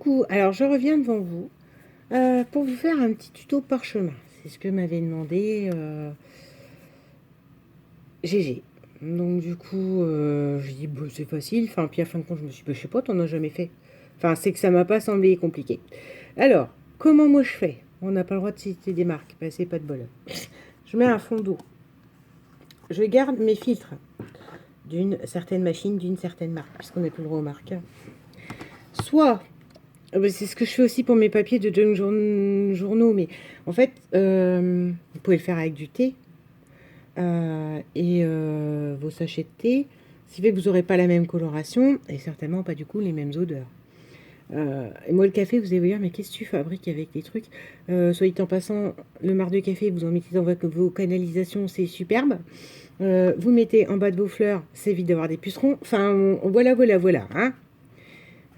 Coucou, alors je reviens devant vous pour vous faire un petit tuto parchemin. C'est ce que m'avait demandé Gégé. Donc du coup, je dis bah, c'est facile. Enfin, puis à fin de compte, je me suis dit, bah, je sais pas, t'en as jamais fait. Enfin, c'est que ça m'a pas semblé compliqué. Alors, comment moi je fais? On n'a pas le droit de citer des marques, bah, c'est pas de bol. Je mets un fond d'eau. Je garde mes filtres d'une certaine machine, d'une certaine marque, puisqu'on n'a plus le droit aux marques. Soit c'est ce que je fais aussi pour mes papiers de junk journaux, mais en fait, vous pouvez le faire avec du thé et vos sachets de thé, ce qui fait que vous n'aurez pas la même coloration et certainement pas du coup les mêmes odeurs. Et moi, le café, vous allez vous dire, mais qu'est-ce que tu fabriques avec des trucs soit dit en passant, le marc de café, vous en mettez dans vos canalisations, c'est superbe. Vous mettez en bas de vos fleurs, c'est évite d'avoir des pucerons. Enfin, voilà, hein.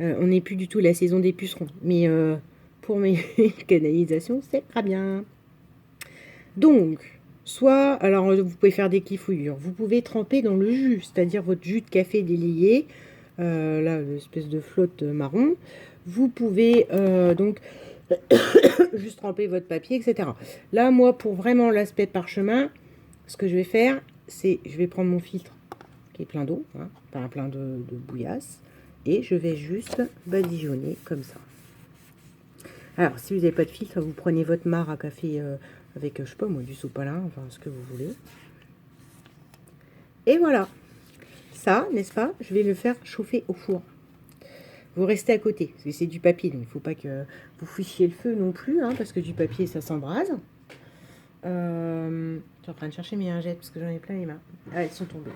On n'est plus du tout la saison des pucerons. Mais pour mes canalisations, c'est très bien. Donc, soit, alors vous pouvez faire des clifouillures. Vous pouvez tremper dans le jus, c'est-à-dire votre jus de café délayé. Là, l'espèce de flotte marron. Vous pouvez donc juste tremper votre papier, etc. Là, moi, pour vraiment l'aspect parchemin, ce que je vais faire, c'est, je vais prendre mon filtre qui est plein d'eau, hein, pas plein de bouillasse, et je vais juste badigeonner comme ça. Alors, si vous n'avez pas de filtre, vous prenez votre marc à café avec, je sais pas moi, du sopalin, enfin ce que vous voulez. Et voilà. Ça, n'est-ce pas? Je vais le faire chauffer au four. Vous restez à côté, parce que c'est du papier, donc il ne faut pas que vous fichiez le feu non plus, hein, parce que du papier, ça s'embrase. Je suis en train de chercher mes lingettes, parce que j'en ai plein les mains. Ah, elles sont tombées.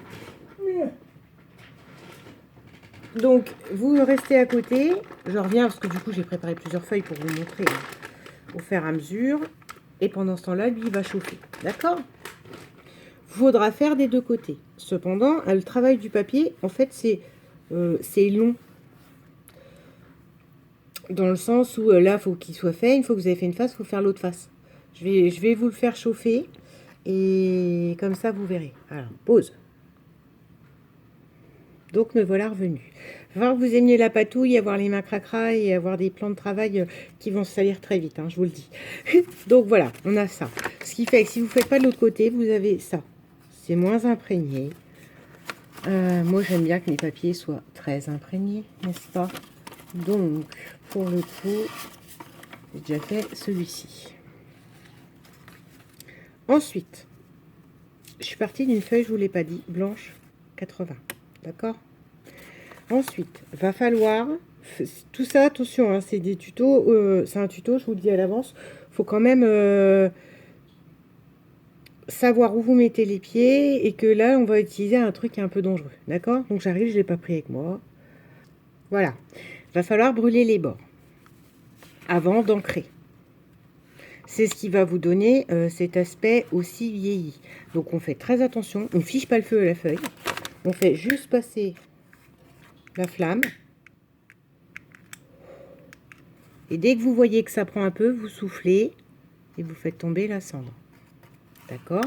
Donc, vous restez à côté. Je reviens parce que du coup, j'ai préparé plusieurs feuilles pour vous montrer au fur et à mesure. Et pendant ce temps-là, lui, il va chauffer. D'accord? Faudra faire des deux côtés. Cependant, le travail du papier, en fait, c'est long. Dans le sens où là, il faut qu'il soit fait. Une fois que vous avez fait une face, il faut faire l'autre face. Je vais vous le faire chauffer. Et comme ça, vous verrez. Alors, pause. Donc me voilà revenu. Il va falloir que vous aimiez la patouille, avoir les mains cracra et avoir des plans de travail qui vont se salir très vite, hein, je vous le dis. Donc voilà, on a ça. Ce qui fait que si vous ne faites pas de l'autre côté, vous avez ça. C'est moins imprégné. Moi, j'aime bien que mes papiers soient très imprégnés, n'est-ce pas? Donc, pour le coup, j'ai déjà fait celui-ci. Ensuite, je suis partie d'une feuille, je ne vous l'ai pas dit, blanche 80. D'accord? Ensuite, va falloir, tout ça, attention, hein, c'est des tutos, c'est un tuto, je vous le dis à l'avance, il faut quand même savoir où vous mettez les pieds et que là, on va utiliser un truc un peu dangereux, d'accord? Donc j'arrive, je ne l'ai pas pris avec moi. Voilà, va falloir brûler les bords avant d'ancrer. C'est ce qui va vous donner cet aspect aussi vieilli. Donc on fait très attention, on ne fiche pas le feu à la feuille, on fait juste passer la flamme. Et dès que vous voyez que ça prend un peu, vous soufflez et vous faites tomber la cendre. D'accord?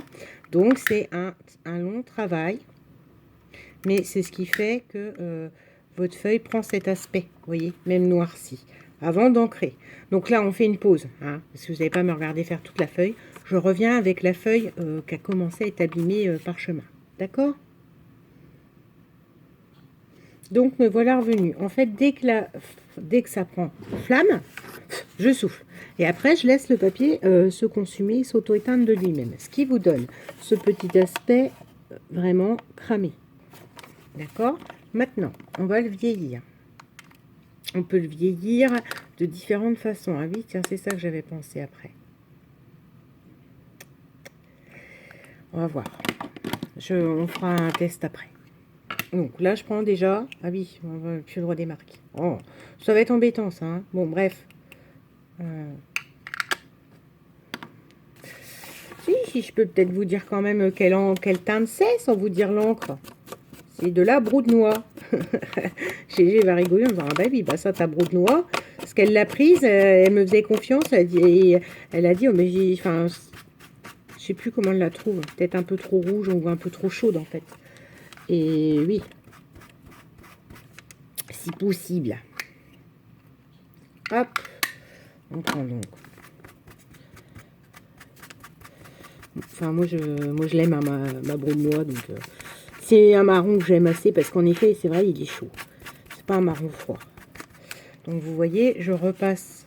Donc, c'est un long travail. Mais c'est ce qui fait que votre feuille prend cet aspect, vous voyez, même noirci, avant d'ancrer. Donc là, on fait une pause, hein, parce que vous n'allez pas me regarder faire toute la feuille. Je reviens avec la feuille qui a commencé à être abîmée parchemin. D'accord? Donc, me voilà revenu. En fait, dès que ça prend flamme, je souffle. Et après, je laisse le papier se consumer, s'auto-éteindre de lui-même. Ce qui vous donne ce petit aspect vraiment cramé. D'accord? Maintenant, on va le vieillir. On peut le vieillir de différentes façons. Ah oui, tiens, c'est ça que j'avais pensé après. On va voir. On fera un test après. Donc là, je prends déjà... Ah oui, on va plus le droit des marques. Oh, ça va être embêtant, ça. Hein. Bon, bref. Si, je peux peut-être vous dire quand même quelle teinte c'est, sans vous dire l'encre. C'est de la broue de noix. Gégé va rigoler en disant, ah bah oui, bah ça, ta broue de noix. Parce qu'elle l'a prise, elle me faisait confiance. Elle a dit, oh, mais enfin, je sais plus comment elle la trouve. Peut-être un peu trop rouge ou un peu trop chaude, en fait. Et oui, si possible. Hop, on prend donc. Enfin, moi je l'aime, hein, ma brune noix. Donc, c'est un marron que j'aime assez parce qu'en effet, c'est vrai, il est chaud. C'est pas un marron froid. Donc, vous voyez, je repasse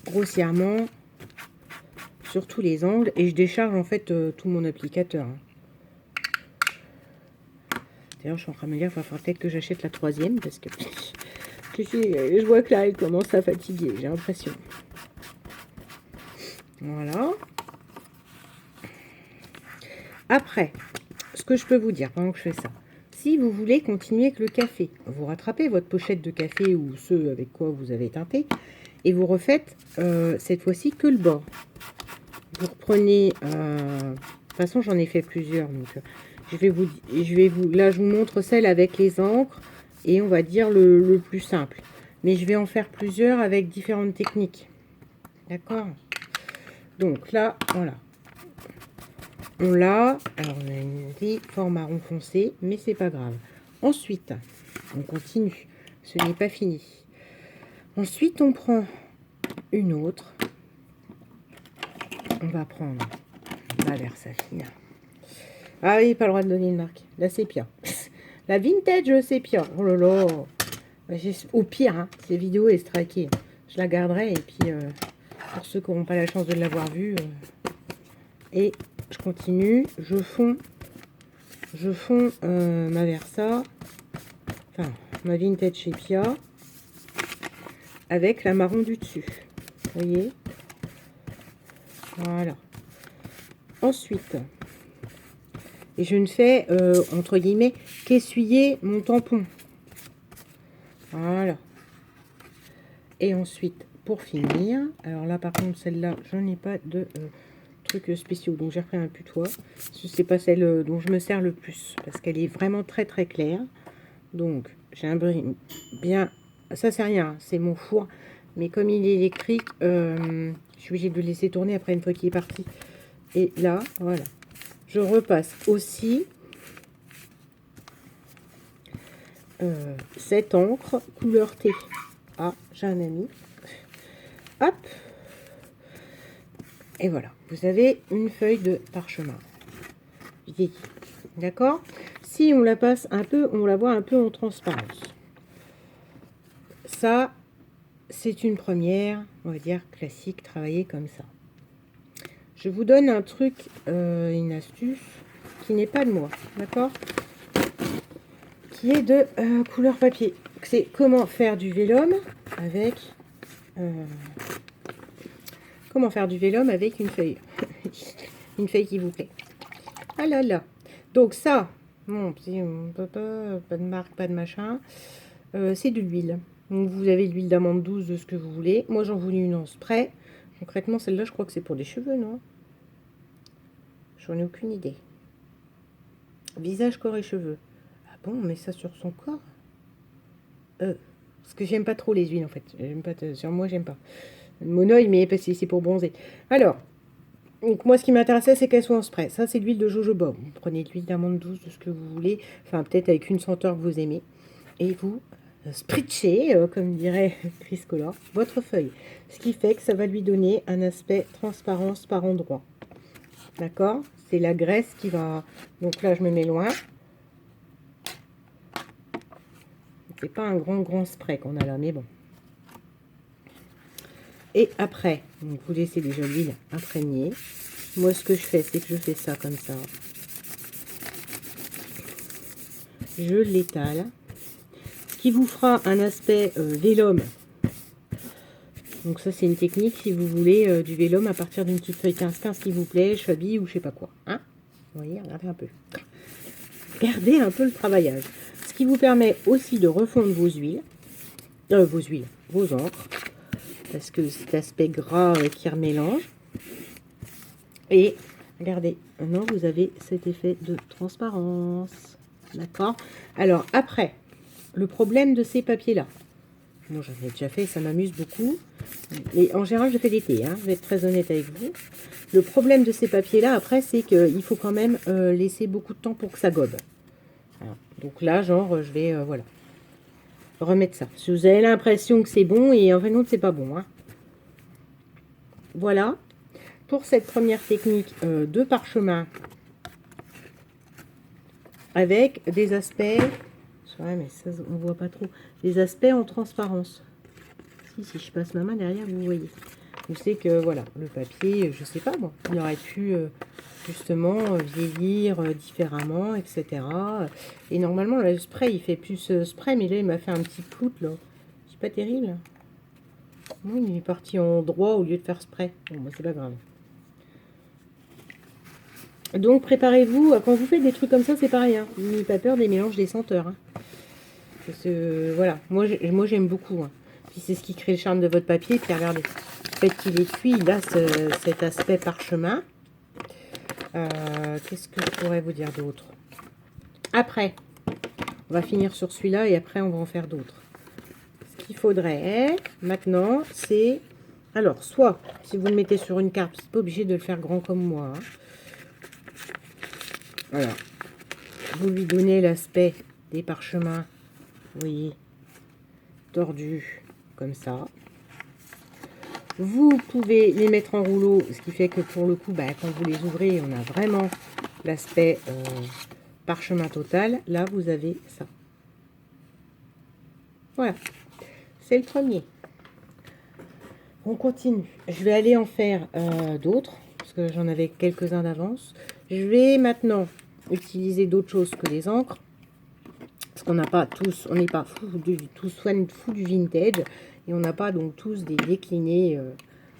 grossièrement sur tous les angles et je décharge en fait tout mon applicateur. Hein. D'ailleurs, je suis en train de me dire qu'il va falloir peut-être que j'achète la troisième parce que je vois que là, elle commence à fatiguer, j'ai l'impression. Voilà. Après, ce que je peux vous dire pendant que je fais ça, si vous voulez continuer avec le café, vous rattrapez votre pochette de café ou ceux avec quoi vous avez teinté et vous refaites cette fois-ci que le bord. Vous reprenez, de toute façon j'en ai fait plusieurs, donc là je vous montre celle avec les encres et on va dire le plus simple. Mais je vais en faire plusieurs avec différentes techniques. D'accord? Donc là, voilà. On l'a. Alors on a une forme marron foncé, mais c'est pas grave. Ensuite, on continue. Ce n'est pas fini. Ensuite, on prend une autre. On va prendre la Versafina. Ah oui, pas le droit de donner une marque. La sépia. La vintage sépia. Oh là là. Au pire, hein, ces vidéos est straquée. Je la garderai et puis pour ceux qui n'auront pas la chance de l'avoir vue. Et je continue. Je fonds ma Versa. Enfin, ma vintage sépia. Avec la marron du dessus. Vous voyez? Voilà. Ensuite, et je ne fais, entre guillemets, qu'essuyer mon tampon. Voilà. Et ensuite, pour finir, alors là, par contre, celle-là, je n'ai pas de trucs spéciaux. Donc, j'ai repris un putois. Ce n'est pas celle dont je me sers le plus. Parce qu'elle est vraiment très, très claire. Donc, j'ai un brin bien... Ça, c'est rien. C'est mon four. Mais comme il est électrique, je suis obligée de le laisser tourner après une fois qu'il est parti. Et là, voilà. Je repasse aussi cette encre couleur thé. Ah, j'ai un ami. Hop. Et voilà. Vous avez une feuille de parchemin. D'accord? Si on la passe un peu, on la voit un peu en transparence. Ça, c'est une première, on va dire, classique, travailler comme ça. Je vous donne un truc, une astuce qui n'est pas de moi, d'accord? Qui est de couleur papier. C'est comment faire du vélum avec une feuille. Une feuille qui vous plaît. Ah là là. Donc ça, bon, pas de marque, pas de machin. C'est de l'huile. Donc vous avez de l'huile d'amande douce de ce que vous voulez. Moi j'en voulais une en spray. Concrètement celle-là je crois que c'est pour des cheveux, non? J'en ai aucune idée. Visage, corps et cheveux. Ah bon, on met ça sur son corps? Parce que j'aime pas trop les huiles en fait. J'aime pas, sur moi j'aime pas. Mon oeil, mais parce que c'est pour bronzer. Alors, donc moi ce qui m'intéressait c'est qu'elle soit en spray. Ça c'est de l'huile de jojoba. Vous prenez de l'huile d'amande douce de ce que vous voulez. Enfin peut-être avec une senteur que vous aimez. Et vous spritchez, comme dirait Chris Collard, votre feuille. Ce qui fait que ça va lui donner un aspect transparence par endroit. D'accord? C'est la graisse qui va... Donc là, je me mets loin. C'est pas un grand spray qu'on a là, mais bon. Et après, donc vous laissez déjà l'huile imprégnée. Moi, ce que je fais, c'est que je fais ça comme ça. Je l'étale. Ce qui vous fera un aspect vélum. Donc ça, c'est une technique si vous voulez du vélum à partir d'une petite feuille 15-15 s'il vous plaît, Chabi ou je sais pas quoi. Hein, vous voyez, regardez un peu. Regardez un peu le travaillage. Ce qui vous permet aussi de refondre vos huiles, vos encres, parce que cet aspect gras qui remélange. Et regardez, maintenant vous avez cet effet de transparence. D'accord? Alors après, le problème de ces papiers-là. Moi, j'en ai déjà fait, ça m'amuse beaucoup. Mais en général, je fais l'été, hein, je vais être très honnête avec vous. Le problème de ces papiers-là, après, c'est qu'il faut quand même laisser beaucoup de temps pour que ça gobe. Alors, donc là, genre, je vais, voilà. remettre ça. Si vous avez l'impression que c'est bon, et en fait non, c'est pas bon. Hein. Voilà. Pour cette première technique de parchemin, avec des aspects, ouais, mais ça, on voit pas trop, des aspects en transparence. Si je passe ma main derrière, vous voyez. Vous savez que, voilà, le papier, je sais pas, bon, il aurait pu, justement, vieillir différemment, etc. Et normalement, le spray, il fait plus spray, mais là, il m'a fait un petit clout, là. C'est pas terrible. Oui, il est parti en droit au lieu de faire spray. Bon, moi, c'est pas grave. Donc, préparez-vous, quand vous faites des trucs comme ça, c'est pareil, hein. N'ayez pas peur des mélanges des senteurs, hein. Parce que, voilà, moi j'aime beaucoup, hein. Puis c'est ce qui crée le charme de votre papier. Puis regardez, le fait qu'il est cuit, il a cet aspect parchemin. Qu'est-ce que je pourrais vous dire d'autre? Après, on va finir sur celui-là et après on va en faire d'autres. Ce qu'il faudrait maintenant, c'est... Alors, soit, si vous le mettez sur une carte, c'est pas obligé de le faire grand comme moi, hein. Voilà. Vous lui donnez l'aspect des parchemins, vous voyez, tordus, comme ça. Vous pouvez les mettre en rouleau, ce qui fait que pour le coup, bah, quand vous les ouvrez, on a vraiment l'aspect parchemin total. Là, vous avez ça. Voilà, c'est le premier. On continue. Je vais aller en faire d'autres, parce que j'en avais quelques-uns d'avance. Je vais maintenant utiliser d'autres choses que les encres, parce qu'on n'a pas tous, on n'est pas tous fous du vintage, et on n'a pas donc tous des déclinés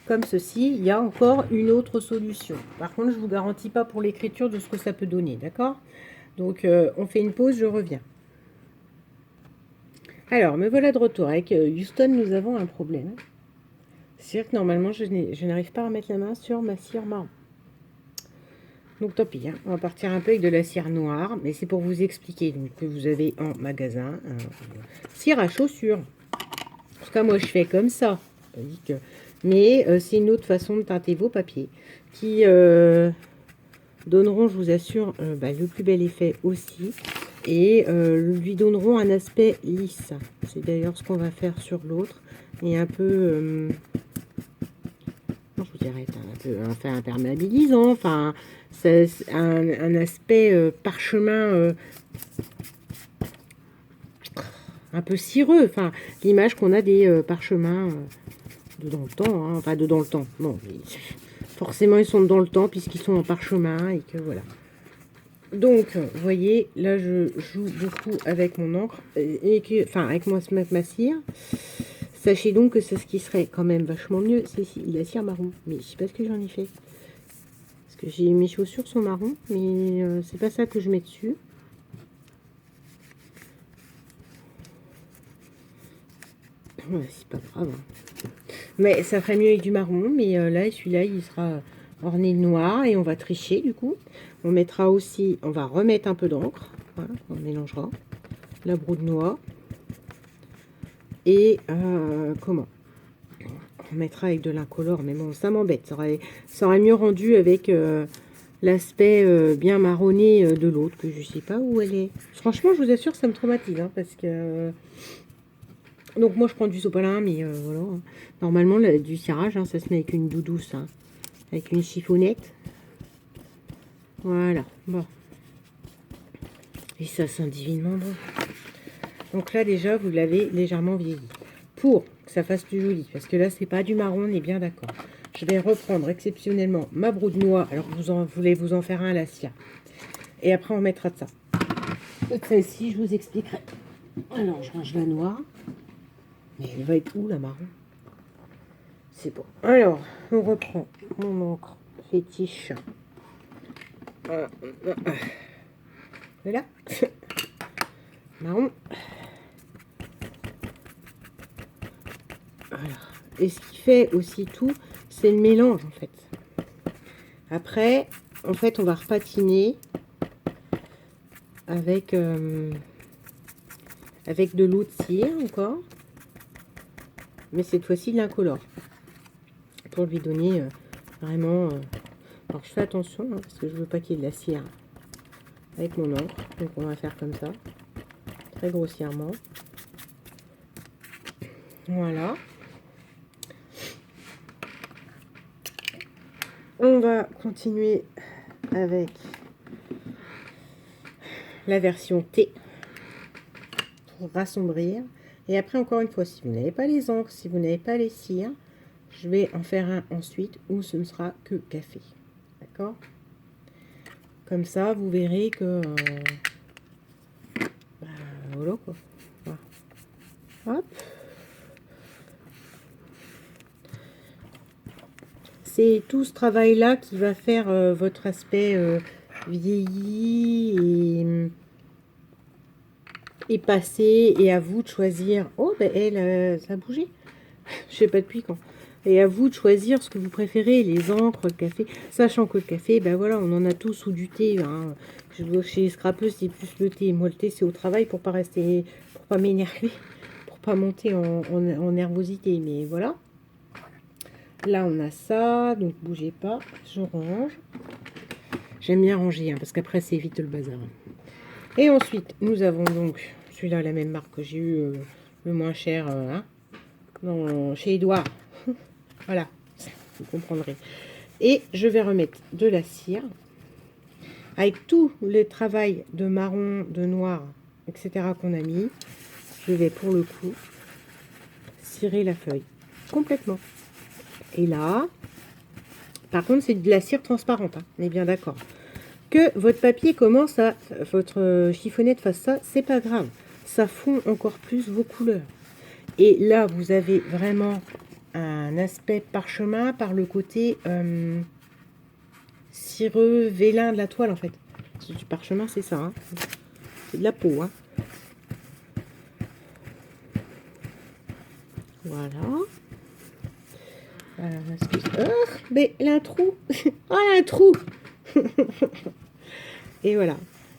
comme ceci. Il y a encore une autre solution. Par contre, je ne vous garantis pas pour l'écriture de ce que ça peut donner, d'accord? Donc, on fait une pause, je reviens. Alors, me voilà de retour. Avec Houston, nous avons un problème. C'est-à-dire que normalement, je n'arrive pas à mettre la main sur ma cire marron. Donc tant pis, hein. On va partir un peu avec de la cire noire, mais c'est pour vous expliquer donc, que vous avez en magasin cire à chaussures. En tout cas, moi je fais comme ça. Mais c'est une autre façon de teinter vos papiers qui donneront, je vous assure, le plus bel effet aussi. Et lui donneront un aspect lisse. C'est d'ailleurs ce qu'on va faire sur l'autre. Et un peu... je vous dirais un peu imperméabilisant, enfin, c'est un aspect parchemin un peu cireux, enfin, l'image qu'on a des parchemins de dans le temps, hein, enfin de dans le temps, non, mais forcément ils sont dans le temps puisqu'ils sont en parchemin et que voilà. Donc, vous voyez, là je joue beaucoup avec mon encre, enfin avec ma cire. Sachez donc que c'est ce qui serait quand même vachement mieux, c'est la cire marron. Mais je sais pas ce que j'en ai fait. Parce que mes chaussures sont marron, mais c'est pas ça que je mets dessus. Ouais, c'est pas grave. Hein. Mais ça ferait mieux avec du marron, mais là, celui-là, il sera orné de noir et on va tricher du coup. On mettra aussi, on va remettre un peu d'encre. Voilà, on mélangera la broue de noix. Et comment on mettra avec de l'incolore, mais bon, ça m'embête. Ça aurait mieux rendu avec l'aspect bien marronné de l'autre, que je sais pas où elle est. Franchement, je vous assure, ça me traumatise, hein, parce que... Donc moi, je prends du sopalin, mais voilà. Normalement, du cirage, hein, ça se met avec une douce, hein, avec une chiffonnette. Voilà, bon. Et ça sent divinement bon. Donc là, déjà, vous l'avez légèrement vieilli. Pour que ça fasse plus joli, parce que là, c'est pas du marron, on est bien d'accord. Je vais reprendre exceptionnellement ma broue de noix. Alors, vous voulez vous en faire un à la cire. Et après, on mettra de ça. Celle-ci, je vous expliquerai. Alors, je range la noix. Mais elle va être où, la marron? C'est bon. Alors, on reprend mon encre fétiche. Voilà. Marron. Voilà. Et ce qui fait aussi tout, c'est le mélange, en fait. Après, en fait, on va repatiner avec, avec de l'eau de cire encore. Mais cette fois-ci, de l'incolore. Pour lui donner vraiment... alors, je fais attention, hein, parce que je veux pas qu'il y ait de la cire avec mon encre. Donc, on va faire comme ça. Très grossièrement. Voilà. On va continuer avec la version T pour rassombrir. Et après, encore une fois, si vous n'avez pas les encres, si vous n'avez pas les cires, je vais en faire un ensuite où ce ne sera que café. D'accord? Comme ça, vous verrez que... voilà quoi. Voilà. Hop. C'est tout ce travail-là qui va faire votre aspect vieilli et passé. Et à vous de choisir... Oh, ben elle, ça a bougé. Je sais pas depuis quand. Et à vous de choisir ce que vous préférez, les encres, le café. Sachant que le café, ben voilà, on en a tous ou du thé. Hein. Chez Scrapeux, c'est plus le thé. Moi, le thé, c'est au travail pour pas rester, pour pas m'énerver, pour pas monter en nervosité. Mais voilà. Là, on a ça, donc bougez pas. Je range. J'aime bien ranger, hein, parce qu'après, c'est vite le bazar. Et ensuite, nous avons donc celui-là, la même marque que j'ai eu le moins cher hein, chez Edouard. Voilà, vous comprendrez. Et je vais remettre de la cire. Avec tout le travail de marron, de noir, etc. qu'on a mis, je vais pour le coup cirer la feuille complètement. Et là, par contre, c'est de la cire transparente, hein, on est bien d'accord. Que votre papier commence à... Votre chiffonnette fasse ça, c'est pas grave. Ça fond encore plus vos couleurs. Et là, vous avez vraiment un aspect parchemin par le côté cireux, vélin de la toile, en fait. Du parchemin, c'est ça. Hein. C'est de la peau. Hein. Voilà. Oh, mais il a un trou. Oh, il a un trou. Et voilà.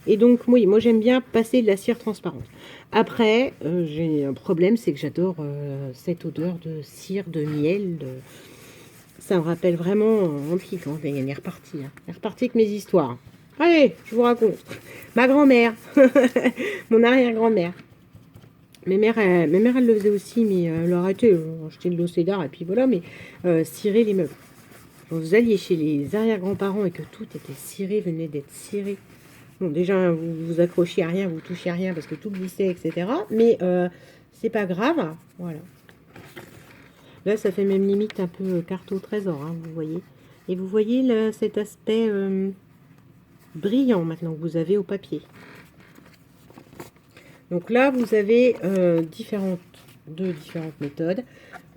Et donc, oui, moi j'aime bien passer de la cire transparente. Après, j'ai un problème, c'est que j'adore cette odeur de cire, de miel. Ça me rappelle vraiment antique. Hein. Il est reparti. Hein. Il est reparti avec mes histoires. Allez, je vous raconte. Ma grand-mère. Mon arrière-grand-mère. Mes mères, elles le faisaient aussi, mais elle a arrêté. Acheter de l'eau cédar et puis voilà, mais cirer les meubles. Quand vous alliez chez les arrière-grands-parents et que tout était ciré, venait d'être ciré. Bon, déjà, vous vous accrochiez à rien, vous touchiez à rien parce que tout glissait, etc. Mais c'est pas grave. Voilà. Là, ça fait même limite un peu carte au trésor, hein, vous voyez. Et vous voyez là, cet aspect brillant maintenant que vous avez au papier. Donc là, vous avez différentes méthodes.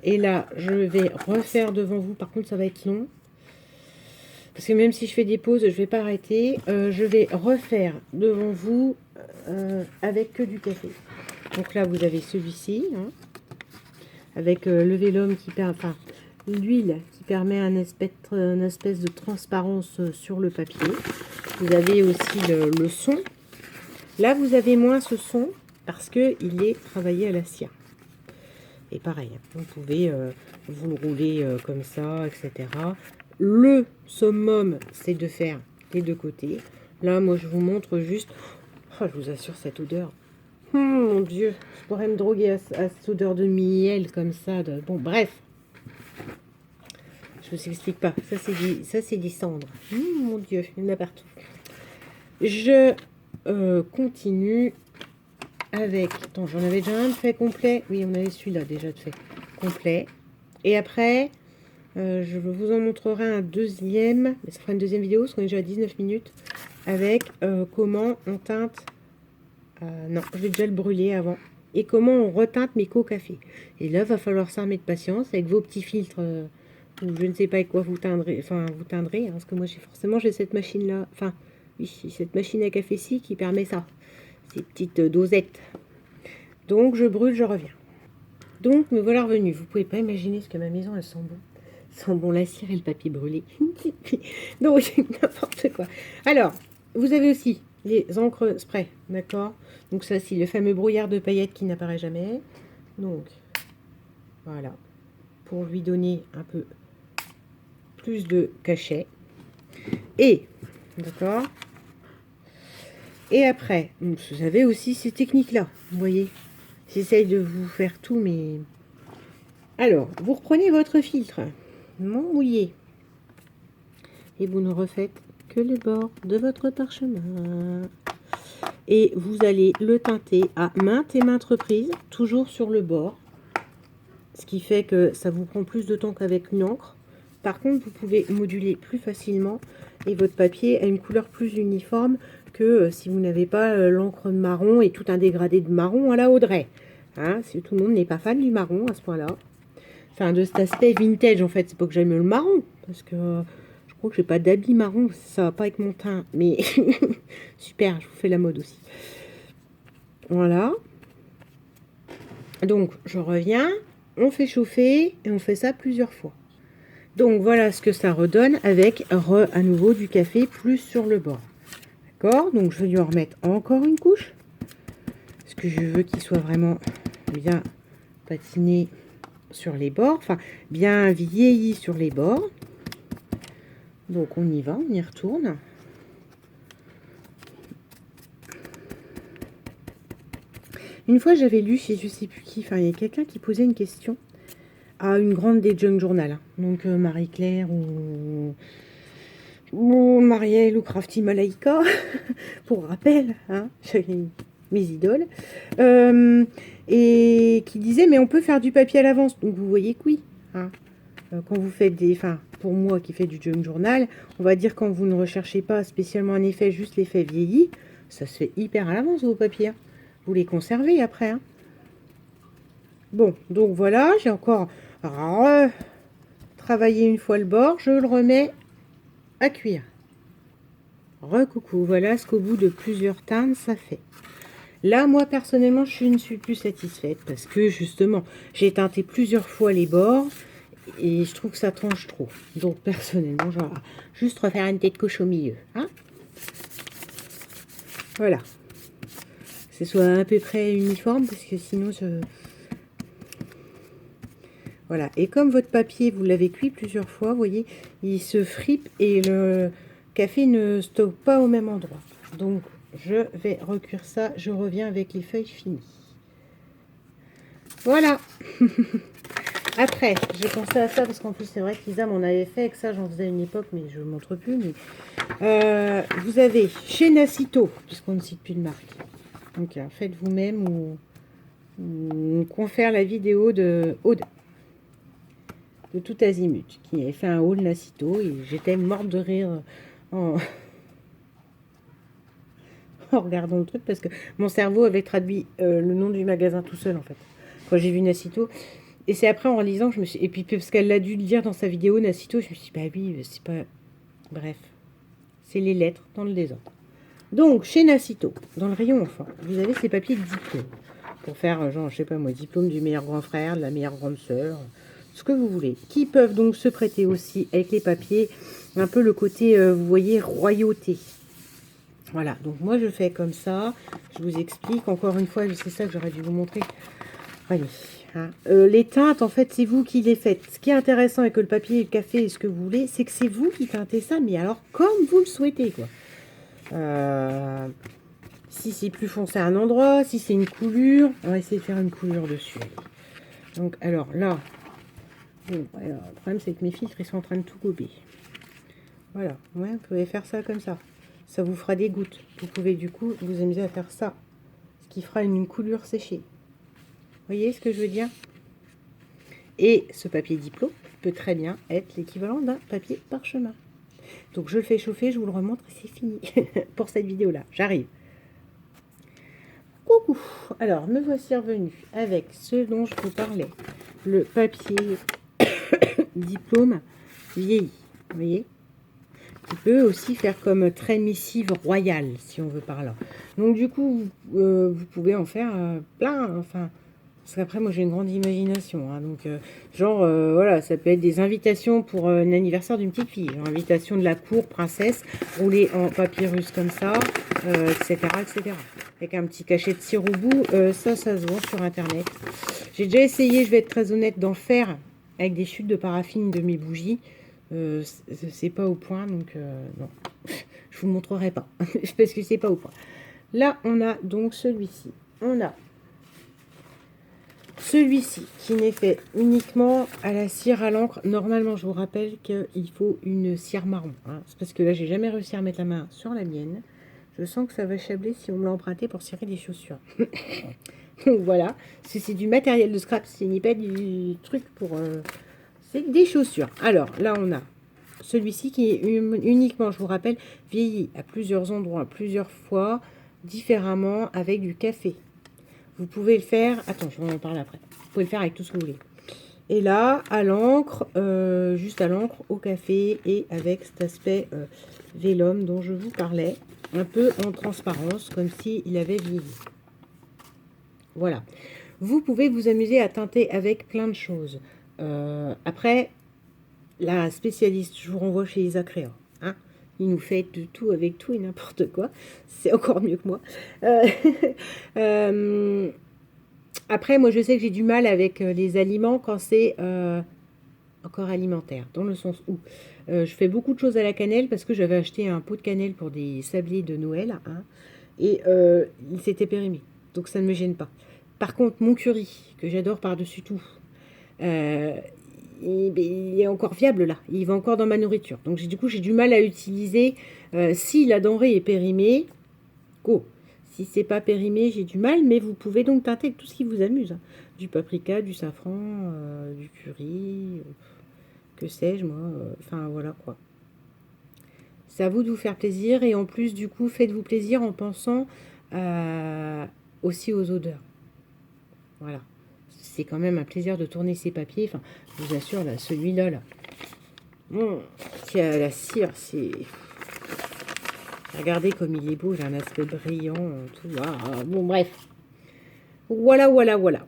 Et là, je vais refaire devant vous. Par contre, ça va être long. Parce que même si je fais des pauses, je ne vais pas arrêter. Je vais refaire devant vous avec que du café. Donc là, vous avez celui-ci. Hein, avec le vélum qui permet... Enfin, l'huile qui permet un espèce de transparence sur le papier. Vous avez aussi le son. Là, vous avez moins ce son parce qu'il est travaillé à la cire. Et pareil, vous pouvez vous le rouler comme ça, etc. Le summum, c'est de faire les deux côtés. Là, moi, je vous montre juste... Oh, je vous assure, cette odeur. Mon Dieu, je pourrais me droguer à cette odeur de miel comme ça. Bon, bref. Je ne vous explique pas. Ça, c'est des cendres. Mon Dieu, il y en a partout. Je continue avec... Attends, j'en avais déjà un de fait complet. Oui, on avait celui-là déjà de fait complet. Et après, je vous en montrerai un deuxième. Mais ça fera une deuxième vidéo, parce qu'on est déjà à 19 minutes. Avec comment on teinte... non, je vais déjà le brûler avant. Et comment on reteinte mes co-cafés. Et là, va falloir s'armer de patience avec vos petits filtres... ou je ne sais pas avec quoi vous teindrez. Enfin, vous teindrez. Hein, parce que moi, j'ai cette machine-là. Enfin, oui, cette machine à café-ci qui permet ça. Ces petites dosettes. Donc, je brûle, je reviens. Donc, me voilà revenu. Vous pouvez pas imaginer ce que ma maison, elle sent bon. Sent bon la cire et le papier brûlé. Donc, n'importe quoi. Alors, vous avez aussi les encres spray, d'accord? Donc, ça, c'est le fameux brouillard de paillettes qui n'apparaît jamais. Donc, voilà. Pour lui donner un peu plus de cachet. Et, d'accord? Et après, vous avez aussi ces techniques-là, vous voyez. J'essaye de vous faire tout, mais Alors, vous reprenez votre filtre, non mouillé, et vous ne refaites que le bord de votre parchemin. Et vous allez le teinter à maintes et maintes reprises, toujours sur le bord. Ce qui fait que ça vous prend plus de temps qu'avec une encre. Par contre, vous pouvez moduler plus facilement et votre papier a une couleur plus uniforme que si vous n'avez pas l'encre marron et tout un dégradé de marron à la Audrey. Hein, si tout le monde n'est pas fan du marron à ce point-là. Enfin, de cet aspect vintage, en fait. C'est pas que j'aime le marron, parce que je crois que j'ai pas d'habit marron. Ça va pas avec mon teint. Mais super, je vous fais la mode aussi. Voilà. Donc, je reviens. On fait chauffer et on fait ça plusieurs fois. Donc, voilà ce que ça redonne avec à nouveau du café plus sur le bord. D'accord? Donc, je vais lui en remettre encore une couche. Parce que je veux qu'il soit vraiment bien patiné sur les bords. Enfin, bien vieilli sur les bords. Donc, on y va, on y retourne. Une fois, j'avais lu chez je sais plus qui, enfin, il y a quelqu'un qui posait une question à une grande des junk journal. Hein. Donc, Marie-Claire ou Marielle ou Crafty Malaika, pour rappel, hein, mes idoles. Et qui disait, mais on peut faire du papier à l'avance. Donc, vous voyez que oui. Hein. Quand vous faites des... Enfin, pour moi qui fais du junk journal, on va dire quand vous ne recherchez pas spécialement un effet, juste l'effet vieilli, ça se fait hyper à l'avance vos papiers. Vous les conservez après. Hein. Bon, donc voilà, j'ai encore travaillé une fois le bord, je le remets à cuire. Recoucou, voilà ce qu'au bout de plusieurs teintes, ça fait. Là, moi, personnellement, je ne suis plus satisfaite parce que, justement, j'ai teinté plusieurs fois les bords et je trouve que ça tranche trop. Donc, personnellement, je vais juste refaire une tête coche au milieu. Hein, voilà. Que ce soit à peu près uniforme parce que sinon, Voilà. Et comme votre papier, vous l'avez cuit plusieurs fois, vous voyez, il se fripe et le café ne stocke pas au même endroit. Donc, je vais recuire ça. Je reviens avec les feuilles finies. Voilà. Après, j'ai pensé à ça parce qu'en plus, c'est vrai qu'Isa m'en avait fait avec ça. J'en faisais à une époque, mais je ne montre plus. Mais, vous avez chez Nacito, puisqu'on ne cite plus de marque. Donc, faites vous-même ou confère la vidéo de Aude. De tout azimut, qui avait fait un haul Nacito et j'étais morte de rire en... en regardant le truc parce que mon cerveau avait traduit le nom du magasin tout seul en fait quand j'ai vu Nacito et c'est après en relisant que je me suis... et puis parce qu'elle l'a dû le dire dans sa vidéo Nacito, je me suis dit bah oui c'est pas, bref, c'est les lettres dans le désordre. Donc chez Nacito, dans le rayon enfant, vous avez ces papiers de diplôme pour faire genre je sais pas moi, diplôme du meilleur grand frère, de la meilleure grande sœur, ce que vous voulez, qui peuvent donc se prêter aussi avec les papiers, un peu le côté, vous voyez, royauté. Voilà, donc moi je fais comme ça, je vous explique, encore une fois, c'est ça que j'aurais dû vous montrer. Allez, hein. Les teintes, en fait, c'est vous qui les faites. Ce qui est intéressant avec le papier, le café et ce que vous voulez, c'est que c'est vous qui teintez ça, mais alors comme vous le souhaitez, quoi. Si c'est plus foncé à un endroit, si c'est une coulure, on va essayer de faire une coulure dessus. Donc, alors là, bon, alors, le problème c'est que mes filtres ils sont en train de tout gober. Voilà, ouais, vous pouvez faire ça comme ça. Ça vous fera des gouttes. Vous pouvez du coup vous amuser à faire ça, ce qui fera une coulure séchée. Vous voyez ce que je veux dire? Et ce papier diplôme peut très bien être l'équivalent d'un papier parchemin. Donc je le fais chauffer, je vous le remontre et c'est fini pour cette vidéo là. J'arrive. Coucou. Alors me voici revenu avec ce dont je vous parlais, le papier diplôme vieilli. Vous voyez, qui peut aussi faire comme très missive royale, si on veut par là. Donc du coup, vous pouvez en faire plein, enfin, parce qu'après moi j'ai une grande imagination, hein, donc genre, voilà, ça peut être des invitations pour un anniversaire d'une petite fille, genre invitation de la cour, princesse, roulée en papyrus comme ça, etc., etc. Avec un petit cachet de cire au bout, ça se vend sur internet. J'ai déjà essayé, je vais être très honnête, d'en faire avec des chutes de paraffine de mes bougies. C'est pas au point, donc non, je vous montrerai pas parce que c'est pas au point. Là on a donc celui-ci, on a Celui-ci, qui n'est fait uniquement à la cire à l'encre. Normalement, je vous rappelle qu'il faut une cire marron. Hein. C'est parce que là, j'ai jamais réussi à mettre la main sur la mienne. Je sens que ça va chabler si on me l'a emprunté pour cirer des chaussures. Donc voilà, c'est du matériel de scrap, ce n'est pas du truc pour... c'est des chaussures. Alors, là, on a celui-ci qui est uniquement, je vous rappelle, vieilli à plusieurs endroits, plusieurs fois, différemment, avec du café. Vous pouvez le faire... Attends, je vais en parler après. Vous pouvez le faire avec tout ce que vous voulez. Et là, à l'encre, juste à l'encre, au café, et avec cet aspect vélum dont je vous parlais, un peu en transparence, comme s'il avait vieilli. Voilà. Vous pouvez vous amuser à teinter avec plein de choses. Après, la spécialiste, je vous renvoie chez Isa Créa. Hein, il nous fait de tout avec tout et n'importe quoi. C'est encore mieux que moi. Après, moi, je sais que j'ai du mal avec les aliments quand c'est encore alimentaire. Dans le sens où je fais beaucoup de choses à la cannelle parce que j'avais acheté un pot de cannelle pour des sablés de Noël. Hein, et il s'était périmé. Donc, ça ne me gêne pas. Par contre, mon curry, que j'adore par-dessus tout, il est encore viable là. Il va encore dans ma nourriture. Donc, du coup, j'ai du mal à utiliser. Si la denrée est périmée, go. Si c'est pas périmé, j'ai du mal. Mais vous pouvez donc teinter avec tout ce qui vous amuse. Hein. Du paprika, du safran, du curry, que sais-je moi. Enfin, voilà quoi. C'est à vous de vous faire plaisir. Et en plus, du coup, faites-vous plaisir en pensant aussi aux odeurs. Voilà. C'est quand même un plaisir de tourner ces papiers. Enfin, je vous assure, là, celui-là, là. Qui a la cire, c'est... Regardez comme il est beau, il a un aspect brillant, tout. Ah, bon, bref. Voilà, voilà, voilà.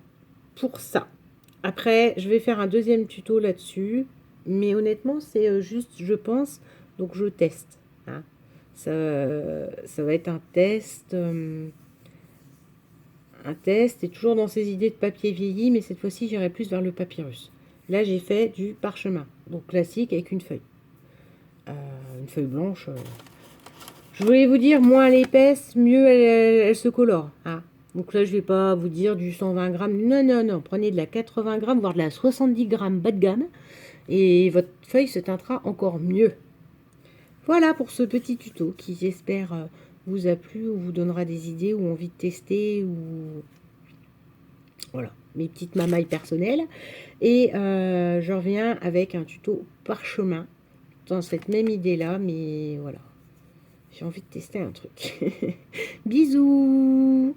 Pour ça. Après, je vais faire un deuxième tuto là-dessus. Mais honnêtement, c'est juste, je pense, donc je teste. Hein. Ça va être un test... un test, et toujours dans ces idées de papier vieilli, mais cette fois-ci, j'irai plus vers le papyrus. Là, j'ai fait du parchemin, donc classique avec une feuille. Une feuille blanche. Je voulais vous dire, moins elle est épaisse, mieux elle se colore. Hein. Donc là, je ne vais pas vous dire du 120 grammes. Non, non, non. Prenez de la 80 grammes, voire de la 70 grammes bas de gamme. Et votre feuille se teintera encore mieux. Voilà pour ce petit tuto qui, j'espère, vous a plu ou vous donnera des idées ou envie de tester ou... Voilà, mes petites mamailles personnelles. Et je reviens avec un tuto parchemin dans cette même idée-là, mais voilà. J'ai envie de tester un truc. Bisous!